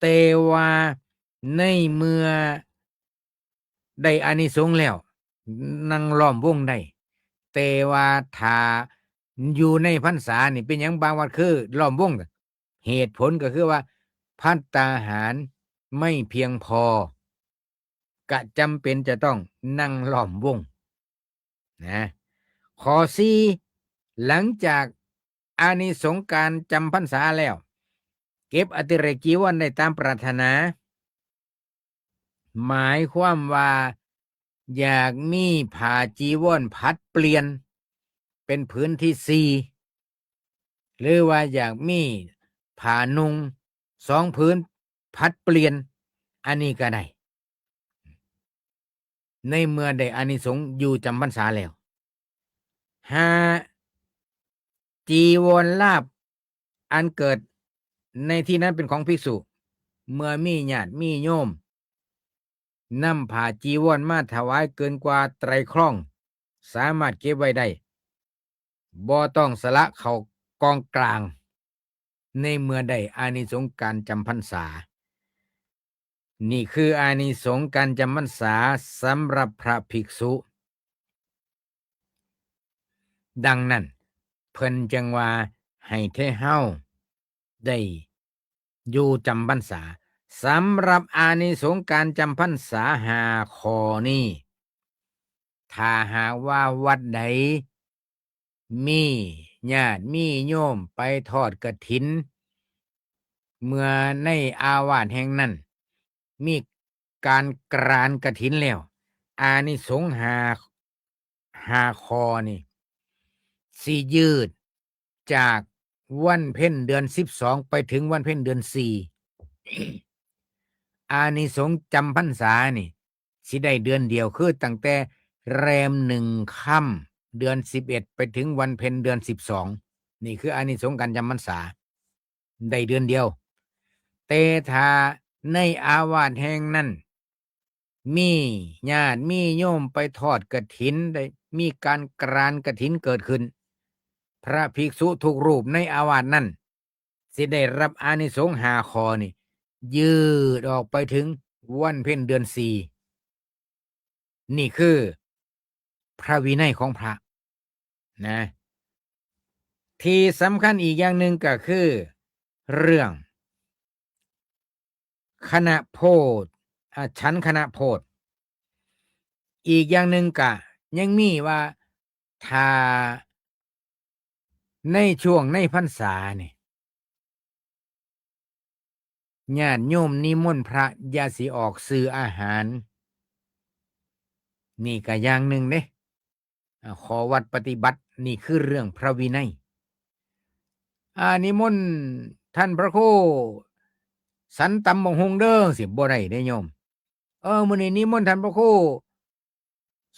แต่ว่าในเมื่อได้อานิสงส์แล้วนั่งล้อมวงได้แต่ว่าถ้าอยู่ในพรรษานี่เป็นหยังบางวัดคือล้อมวงเหตุผลก็คือว่าภัตตาหารไม่เพียงพอก็จำเป็นจะต้องนั่งล้อมวงนะข้อ4หลังจากอานิสงส์การจำพรรษาแล้วเก็บอติเรกจีวรได้ตามปรารถนาหมายความว่าอยากมีผ้าจีวรผัดเปลี่ยนเป็นผืนที่4หรือว่าอยากมีผ้านุ่ง2 ผืนผัดเปลี่ยนอันนี้ก็ได้ในเมื่อได้อานิสงส์อยู่จำพรรษาแล้วจีวรลาภอันเกิดในที่นั้นเป็นของภิกษุเมื่อมีญาติมีโยมนำผ้าจีวรมาถวายเกินกว่าไตรครองสามารถเก็บไว้ได้บ่ต้องสละเข้ากองกลางในเมื่อได้อานิสงส์การจำพรรษานี่คืออานิสงส์การจำพรรษาสำหรับพระภิกษุดังนั้นเพิ่นจึงว่าให้เทเฮาได้อยู่จำพรรษาสำหรับอานิสงส์การจำพรรษา5 ข้อนี้ถ้าหากว่าวัดใดมีญาติมีโยมไปทอดกฐินเมื่อในอาวาสแห่งนั้นมีการกรานกฐินแล้วอานิสงส์ห้าข้อนี่สิยืดจากวันเพ็ญเดือน12ไปถึงวันเพ็ญเดือน4อานิสงส์จำพรรษานี่สิได้เดือนเดียวคือตั้งแต่แรม1 ค่ำเดือน11ไปถึงวันเพ็ญเดือน12นี่คืออานิสงส์การจำพรรษาได้เดือนเดียวแต่ถ้าในอาวาสแห่งนั้นมีญาติมีโยมไปทอดกฐินได้มีการกรานกฐินเกิดขึ้นพระภิกษุทุกรูปในอาวาสนั้นสิได้รับอานิสงส์5 ข้อนี่ยืดออกไปถึงวันเพ็ญเดือน4นี่คือพระวินัยของพระนะที่สำคัญอีกอย่างหนึ่งก็คือเรื่องคณะโพธิฉันคณะโพธิอีกอย่างหนึ่งก็ยังมีว่าถ้าในช่วงในพรรษาเนี่ยญาติโยมนิมนต์พระอย่าสิออกซื้ออาหารนี่ก็อย่างหนึ่งเด้ขอวัดปฏิบัตินี่คือเรื่องพระวินัยนิมนต์ท่านพระครูสันตำบักหุ่งเด้อสิบ่ได้เด้โยมมื้อนี้นิมนต์ท่านพระครู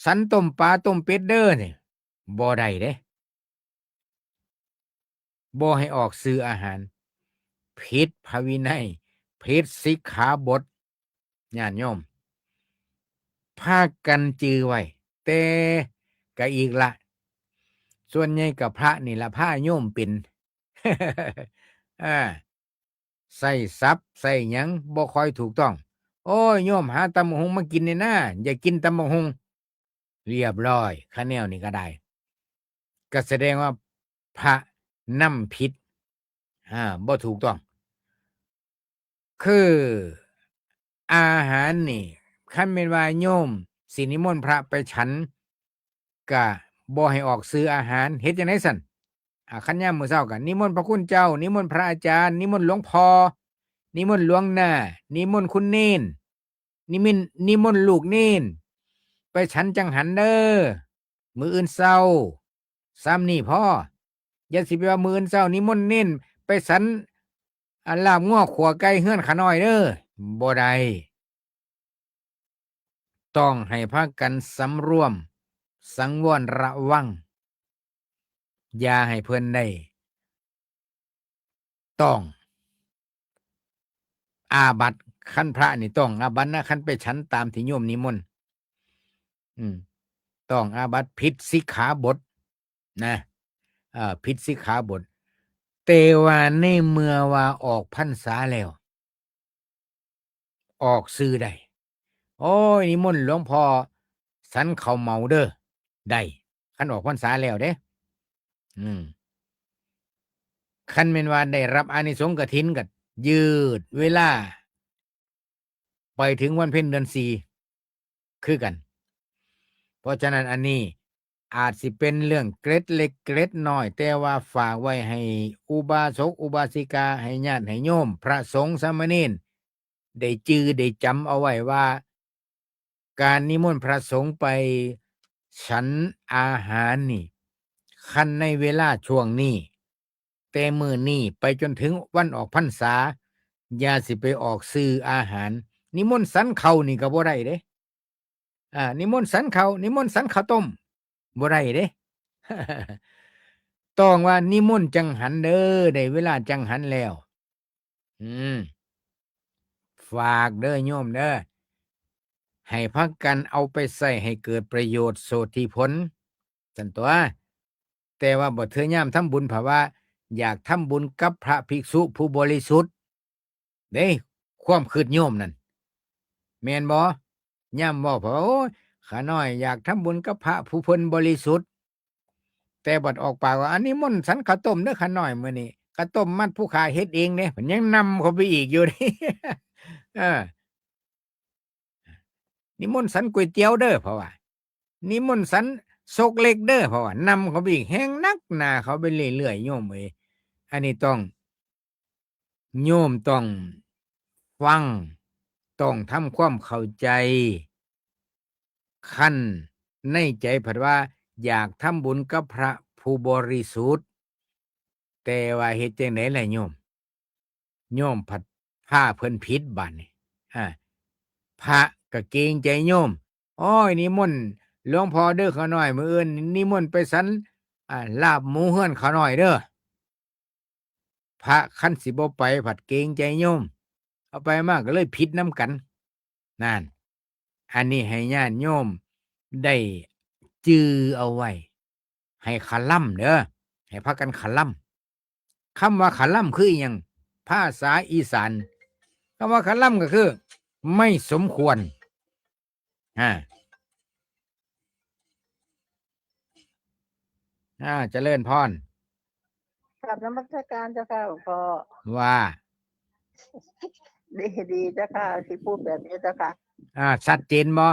สันต้มปลาต้มเป็ดเด้อนี่บ่ได้เด้บ่ให้ออกซื้ออาหารผิดพระวินัยผิดสิกขาบทญาติโยมพากันจือไว้แต่ก็อีกละส่วนใหญ่กับพระนี่ละพาโยมเป็น ใส่ศัพท์ใส่หยังบ่ค่อยถูกต้องโอ้ยโยมหาตำบักหุ่งมากินนี่นะอย่ากินตำบักหุ่งเรียบร้อยคะแนวนี่ก็ได้ก็แสดงว่าพระนำผิดบ่ถูกต้องคืออาหารนี่คันแม่นว่าโยมสินิมนต์พระไปฉันก็บ่ให้ออกซื้ออาหารเฮ็ดจังได๋ซั่นคันยามมื้อเช้าก็นิมนต์พระคุณเจ้านิมนต์พระอาจารย์นิมนต์หลวงพ่อนิมนต์หลวงหน้านิมนต์คุณเณรนิมนต์ลูกเณรไปฉันจังหันเด้อมื้ออื่นเช้าซ้ำนี่พออย่าสิไปว่ามื้ออื่นเช้านิมนต์เณรไปฉันลาบงัวขัวไก่เฮือนขาน้อยเด้อบ่ได้ต้องให้พากันสำรวมสังวรระวังอย่าให้เพิ่นได้ต้องอาบัติคันพระนี่ต้องอาบัตินะคันไปฉันตามที่โยมนิมนต์ อืมต้องอาบัติผิดสิกขาบทนะผิดสิกขาบทแต่ว่าในเมื่อว่าออกพรรษาแล้ว ออกซื้อได้โอ้ยนิมนต์หลวงพ่อสันเขาเมาเด้อได้คันออกพรรษาแล้วเด้อืมคันแม่นว่าได้รับอานิสงส์กฐินก็ยืดเวลาไปถึงวันเพ็ญเดือน4คือกันเพราะฉะนั้นอันนี้อาจสิเป็นเรื่องเกร็ดเล็กเกร็ดน้อยแต่ว่าฝากไว้ให้อุบาสกอุบาสิกาให้ญาติให้โยมพระสงฆ์สามเณรได้จื้อได้จำเอาไว้ว่าการนิมนต์พระสงฆ์ไปฉันอาหารนี่คันในเวลาช่วงนี้แต่มื้อนี้ไปจนถึงวันออกพรรษาอย่าสิไปออกซื้ออาหารนิมนต์สันเขานี่ก็บ่ได้เด้นิมนต์สันเขานิมนต์สันข้าวต้มบ่ได้เด้ ต้องว่านิมนต์จังหันเด้อได้เวลาจังหันแล้วอืมฝากเด้อโยมเด้อให้พักกันเอาไปใช้ให้เกิดประโยชน์โสติผลจั่นตัวแต่ว่าบ่เทื่อยามทำบุญเพราะว่าอยากทำบุญกับพระภิกษุผู้บริสุทธิ์เด้ความคิดโยมนั่นแม่นบ่ยามเว้าเพราะว่าโอ้ยข้าน้อยอยากทำบุญกับพระผู้เพิ่นบริสุทธิ์แต่บัดออกปากว่าอันนี้มนต์สันข้าวต้มเด้อข้าน้อยมื้อนี้ข้าวต้มมัดผู้ขาเฮ็ดเองเด้เพิ่นยังนำเข้าไปอีกอยู่เด้ เออ นิมนต์สันก๋วยเตี๋ยวเด้อเพราะว่านิมนต์สันซกเล็กเด้อเพราะว่านำเขาไปอีกแห้งนักหนาเขาไปเรื่อยๆโยมเอ้ยอันนี้ต้องโยมต้องฟังต้องทำความเข้าใจคันในใจเพิ่นว่าอยากทำบุญกับพระผู้บริสุทธิ์แต่ว่าเฮ็ดจังได๋ล่ะโยมผัดพาเพิ่นผิดบัดนี้อาพระก็เกรงใจโยมโอ้ยนิมนต์หลวงพ่อเด้อข้าน้อยมื้ออื่นนิมนต์ไปสันลาบหมูเฮือนข้าน้อยเด้อพระคันสิบ่ไปผัดเกรงใจโยมเอาไปมาก็เลยผิดนำกันนั่นอันนี้ให้ญาติโยมได้จื้อเอาไว้ให้คะล่ำเด้อให้พากันคะล่ำคำว่าคะล่ำคืออิหยังภาษาอีสานคำว่าคะล่ำก็คือไม่สมควรอาเจริญพรกราบนมัสการเจ้าค่ะหลวงพ่อว่าดีเจ้าค่ะที่พูดแบบนี้เจ้าค่ะชัดเจนบ่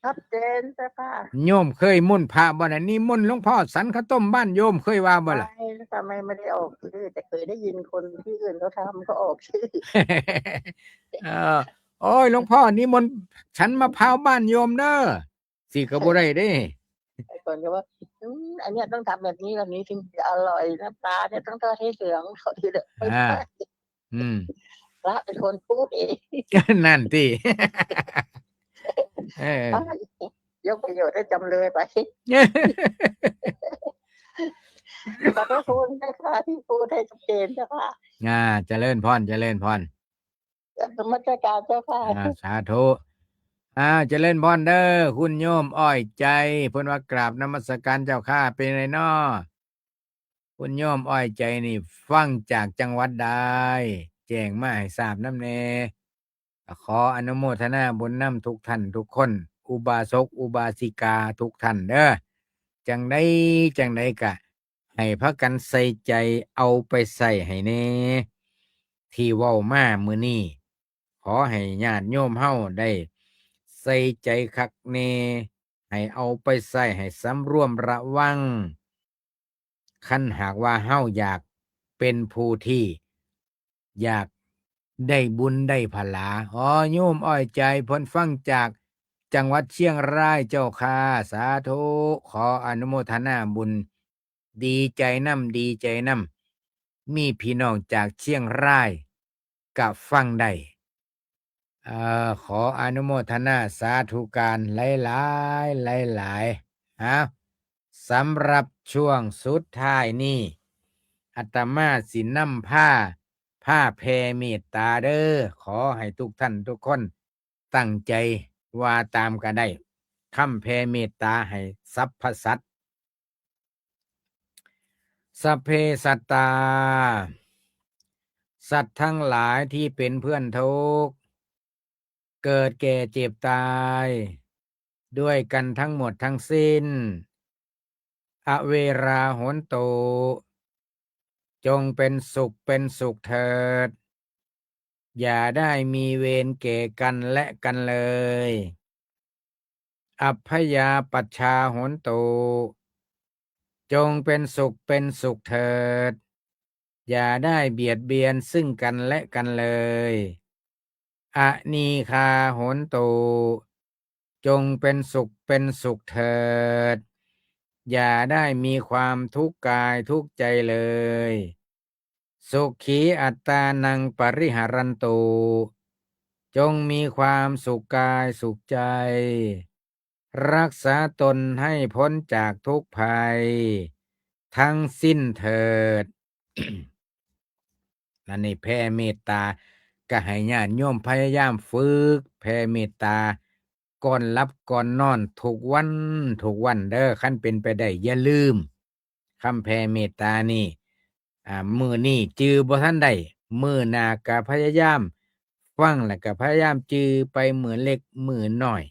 ชัดเจนเจ้าค่ะโยมเคยมุ่นต์พระบ่น่ะนิมนต์หลวงพ่อสันข้าวต้มบ้านโยมเคยว่าบ่ล่ะ ไม่ได้ออกชื่อแต่เคยได้ยินคนที่อื่นเขาทำเขาออกชื่อ เออโอ้ยหลวงพ่อนิมนต์ฉันมะพร้าวบ้านโยมเด้อสิก็บ่ได้เด้ ไอ้คนก็ว่าอันเนี้ยต้องทำแบบนี้ถึงจะอร่อยน้ำปลาเนี่ยต้องทอดให้เหลืองเขาทีเดียวไม่ใช่พระเป็นคนพูดเอง นั่นติยกประโยชน์ให้จำเลยไปขอบพระคุณนะคะที่พูดให้ชัดเจนเจ้าค่ะเจริญพรนมัสการเจ้าค่ะสาธุเจริญพรเด้อคุณโยมอ้อยใจเพิ่นว่ากราบนมัสการเจ้าค่ะเป็นไงน้อคุณโยมอ้อยใจนี่ฟังจากจังหวัดใดแจ้งมาให้ทราบนำแน่ขออนุโมทนาบุญนำทุกท่านทุกคนอุบาสกอุบาสิกาทุกท่านเด้อจังไดก็ให้พากันใส่ใจเอาไปใส่ให้แน่ที่เว้ามามื้อนี้ขอให้ญาติโยมเฮาได้ใส่ใจคักแน่ให้เอาไปใส่ให้สำรวมระวังคันหากว่าเฮาอยากเป็นผู้ที่อยากได้บุญได้ผลาโยมอ้อยใจเพิ่นฟังจากจังหวัดเชียงรายเจ้าค่ะสาธุขออนุโมทนาบุญดีใจนำมีพี่น้องจากเชียงรายก็ฟังได้ขออนุโมทนาสาธุการหลายสำหรับช่วงสุดท้ายนี้อาตมาสินำผ้าแผ่เมตตาเด้อขอให้ทุกท่านทุกคนตั้งใจว่าตามกันได้ คำแผ่เมตตาให้สรรพสัตว์สัพเพสัตตาสัตว์ทั้งหลายที่เป็นเพื่อนทุกข์เกิดแก่เจ็บตายด้วยกันทั้งหมดทั้งสิ้นอเวราโหนตุจงเป็นสุขเถิดอย่าได้มีเวรแก่กันและกันเลยอัพพยาปัชชาโหนตุจงเป็นสุขเถิดอย่าได้เบียดเบียนซึ่งกันและกันเลยอนีคาโหนตุจงเป็นสุขเถิดอย่าได้มีความทุกข์กายทุกข์ใจเลยสุขีอัตตานังปริหารันตุจงมีความสุขกายสุขใจรักษาตนให้พ้นจากทุกภัยทั้งสิ้นเถิด นั่นนี่แผ่เมตตาก็ให้ญาติโยมพยายามฝึกแผ่เมตตาก่อนหลับก่อนนอนทุกวันเด้อคันเป็นไปได้อย่าลืมคำแผ่เมตตานี่มื้อนี้จื้อบ่ทันได้มื้อหน้าก็พยายามฟังแล้วก็พยายามจื้อไปมื้อเล็กมื้อน้อย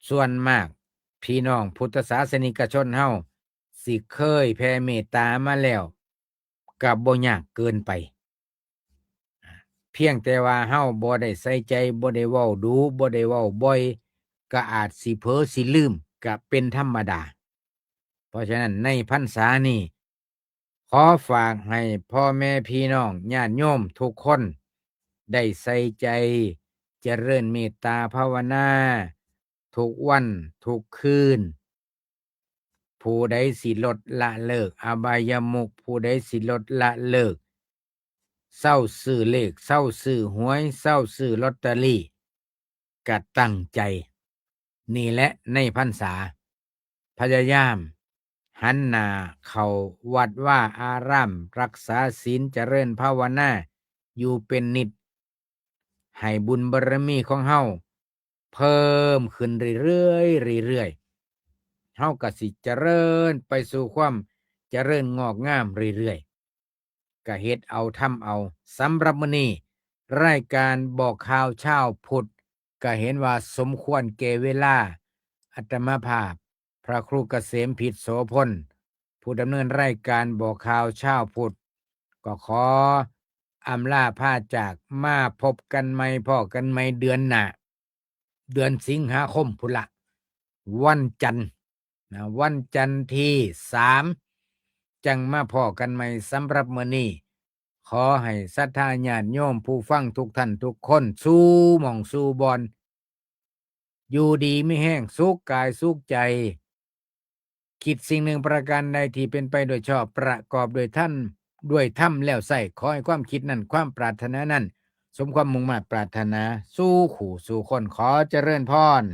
ส่วนมากพี่น้องพุทธศาสนิกชนเฮาสิเคยแผ่เมตตามาแล้วก็บ่ยากเกินไปเพียงแต่ว่าเฮาบ่ได้ใส่ใจบ่ได้เว้าดูบ่ได้เว้าบ่อยก็อาจสิเผลอสิลืมก็เป็นธรรมดาเพราะฉะนั้นในพรรษานี้ขอฝากให้พ่อแม่พี่น้องญาติโยมทุกคนได้ใส่ใจเจริญเมตตาภาวนาทุกวันทุกคืนผู้ใดสิลดละเลิกอบายมุขผู้ใดสิลดละเลิกเศร้าซื้อเลขเศร้าซื้อหวยเศร้าซื้อลอตเตอรี่ก็ตั้งใจนี่แหละในพรรษาพยายามหันหน้าเข้าวัดว่าอารามรักษาศีลเจริญภาวนาอยู่เป็นนิจให้บุญบารมีของเฮาเพิ่มขึ้นเรื่อยๆเฮาก็สิเจริญไปสู่ความเจริญงอกงามเรื่อยๆก็เฮ็ดเอาทำเอาสำหรับมื้อนี้รายการบอกข่าวเช้าพุธก็เห็นว่าสมควรแก่เวลาอาตมาภาพพระครูเกษมผิดโสพลผู้ดำเนินรายการบอกข่าวเช้าพุธก็ขออำลาพาจากมาพบกันใหม่พ้อกันใหม่เดือนหน้าเดือนสิงหาคมพุ่นละวันจันทร์วันจันทร์ที่3จังมาพ้อกันใหม่สำหรับมื้อนี้ขอให้ศรัทธาญาติโยมผู้ฟังทุกท่านทุกคนสู้หม่องสู้บอนอยู่ดีไม่แห้งสุขกายสุขใจคิดสิ่งหนึ่งประการใดที่เป็นไปโดยชอบประกอบโดยท่านด้วยธรรมแล้วใส่ขอให้ความคิดนั้นความปรารถนานั้นสมความมุ่งมา่ปรารถนาสู้ขู่สู่คนขอเจริญพร